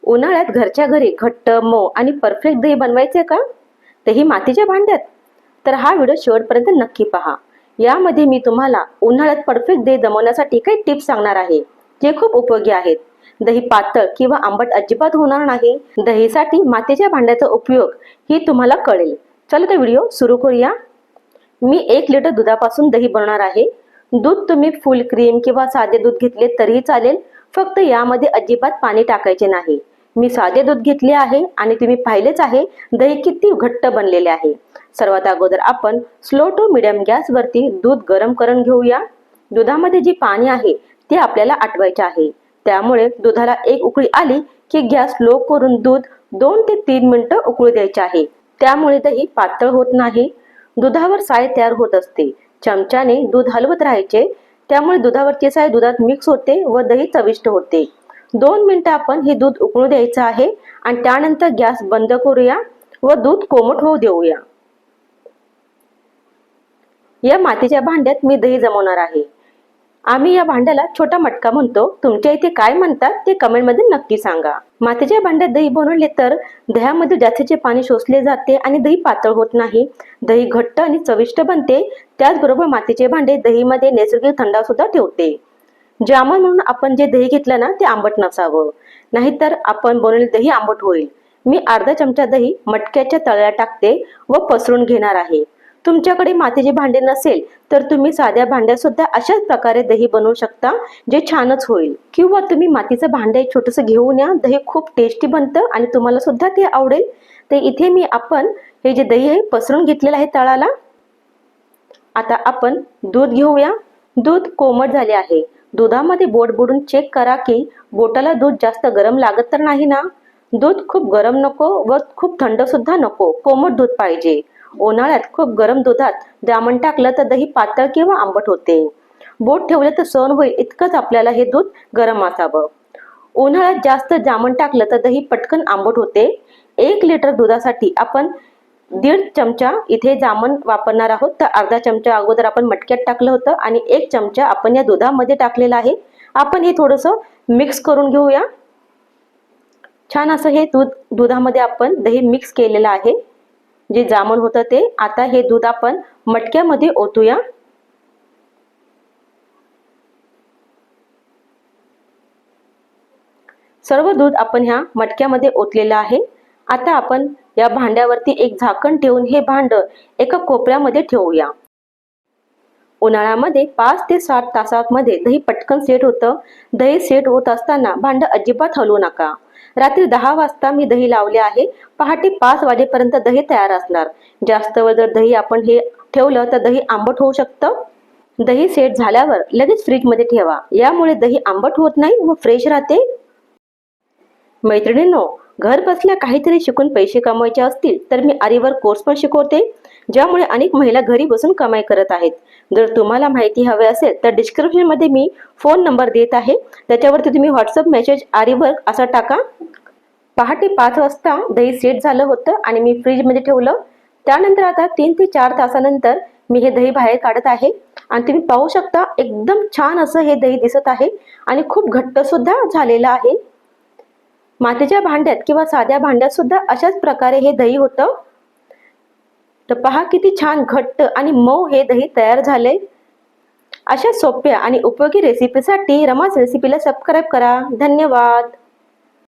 उन्हाळ्यात घरच्या घरी घट्ट मऊ आणि परफेक्ट दही बनवायचे का, तेही मातीच्या भांड्यात? तर हा व्हिडिओ शेवटपर्यंत नक्की पहा. यामध्ये मी तुम्हाला उन्हाळ्यात परफेक्ट दही जमवण्यासाठी काही टिप्स सांगणार आहे, जे खूप उपयोगी आहेत. दही पातळ किंवा आंबट अजिबात होणार नाही. दहीसाठी मातीच्या भांड्याचा उपयोग ही तुम्हाला कळेल. चला तर व्हिडिओ सुरू करूया. मी 1 लिटर दुधापासून दही बनवणार आहे. दूध तुम्ही फुल क्रीम किंवा साधे दूध घेतले तरीही चालेल. फक्त यामध्ये अजिबात पाणी टाकायचे नाही. मी साधे दूध घेतले आहे आणि तुम्ही पाहिलेच आहे दही किती घट्ट बनलेले आहे. सर्वात अगोदर आपण स्लो टू मीडियम गॅसवरती दूध गरम करून घेऊया. दुधामध्ये जी पाणी आहे ते आपल्याला आटवायचे आहे. त्यामुळे दुधाला एक उकळी आली की गॅस लो करून दूध 2 ते 3 मिनिटं उकळू द्यायचे आहे. त्यामुळे दही पातळ होत नाही. दुधावर साय तयार होत असते. चमच्याने दूध हलवत राहायचे, त्यामुळे दुधावरची साय दुधात मिक्स होते व दही चविष्ट होते. 2 मिनिटं आपण हे दूध उकळू द्यायचं आहे आणि त्यानंतर गॅस बंद करूया व दूध कोमट होऊ देऊया. या मातीच्या भांड्यात मी दही जमवणार आहे. आम्ही या भांड्याला छोटा मटका म्हणतो. तुमच्या इथे काय म्हणतात ते कमेंटमध्ये नक्की सांगा. मातीच्या भांड्यात दही बनवले तर दह्यामध्ये जास्तीचे पाणी शोषले जाते आणि दही पातळ होत नाही. दही घट्ट आणि चविष्ट बनते. त्याचबरोबर मातीचे भांडे दहीमध्ये नैसर्गिक थंडा सुद्धा ठेवते. जामन म्हणून आपण जे दही घेतलं ना ते आंबट नसावं, नाहीतर आपण बनवलेले दही आंबट होईल. मी अर्धा चमचा दही मटक्याच्या तळ्याला टाकते व पसरून घेणार आहे. तुमच्याकडे मातीचे भांडे नसेल तर तुम्ही साध्या भांड्यात सुद्धा अशाच प्रकारे दही बनवू शकता, जे छानच होईल. किंवा तुम्ही मातीचं भांडे छोटंसं घेऊन या. दही खूप टेस्टी बनतं आणि तुम्हाला सुद्धा ते आवडेल. तर इथे मी आपण हे जे दही आहे पसरून घेतलेलं आहे तळाला. आता आपण दूध घेऊया. दूध कोमट झाले आहे. दुधामध्ये बोट बुडून चेक करा की बोटाला दूध जास्त गरम लागत तर नाही ना. दूध खूप गरम नको व खूप थंड सुद्धा नको, कोमट दूध पाहिजे. उन्हाळ्यात खूप गरम दुधात जामन टाकलं तर दही पातळ किंवा आंबट होते. बोट ठेवले तर सहन होईल इतकंच आपल्याला हे दूध गरम असावं. उन्हाळ्यात जास्त जामन टाकलं तर दही पटकन आंबट होते. 1 लिटर दुधासाठी आपण 1.5 चमचा इथे जामन वापरणार आहोत. तर अर्धा चमचा अगोदर आपण मटक्यात टाकलं होतं आणि 1 चमचा आपण या दुधामध्ये टाकलेला आहे. आपण हे थोडंसं मिक्स करून घेऊया. छान असं हे दुधामध्ये आपण दही मिक्स केलेलं आहे, जे जामन होतं ते. आता हे दूध आपण मटक्यामध्ये ओतूया. सर्व दूध आपण ह्या मटक्यामध्ये ओतलेलं आहे. आता आपण या भांड्यावरती एक झाकण ठेवून हे भांड एका कोपऱ्यामध्ये ठेवूया. उन्हाळ्यामध्ये 5 ते 7 तासांमध्ये दही पटकन सेट होतं. दही सेट होत असताना भांड अजिबात हलवू नका. रात्री 10 वाजता मी दही लावले आहे. पहाटे 5 वाजेपर्यंत दही तयार असणार. जास्त वेळ जर दही आपण हे ठेवलं तर दही आंबट होऊ शकतं. दही सेट झाल्यावर लगेच फ्रीजमध्ये ठेवा. यामुळे दही आंबट होत नाही व फ्रेश राहते. मैत्रिणींनो, घर बसल्या काहीतरी शिकून पैसे कमवायचे असतील तर मी आरीवर्क कोर्स पण शिकवते, ज्यामुळे अनेक महिला घरी बसून कमाई करत आहेत. जर तुम्हाला माहिती हवी असेल तर डिस्क्रिप्शनमध्ये मी फोन नंबर देत आहे. त्याच्यावरती तुम्ही व्हॉट्सअप मेसेज आरीवर्क असा टाका. पहाटे 5 वाजता दही सेट झालं होतं आणि मी फ्रीजमध्ये ठेवलं. त्यानंतर आता 3 ते 4 तासानंतर मी हे दही बाहेर काढत आहे आणि तुम्ही पाहू शकता एकदम छान असं हे दही दिसत आहे आणि खूप घट्ट सुद्धा झालेलं आहे. मातीच्या भांड्यात किंवा साध्या भांड्यात सुद्धा अशाच प्रकारे हे दही होतं. तर पहा किती छान घट्ट आणि मऊ हे दही तयार झाले. अशा सोप्या आणि उपयोगी रेसिपीसाठी रमास रेसिपीला सबस्क्राईब करा. धन्यवाद.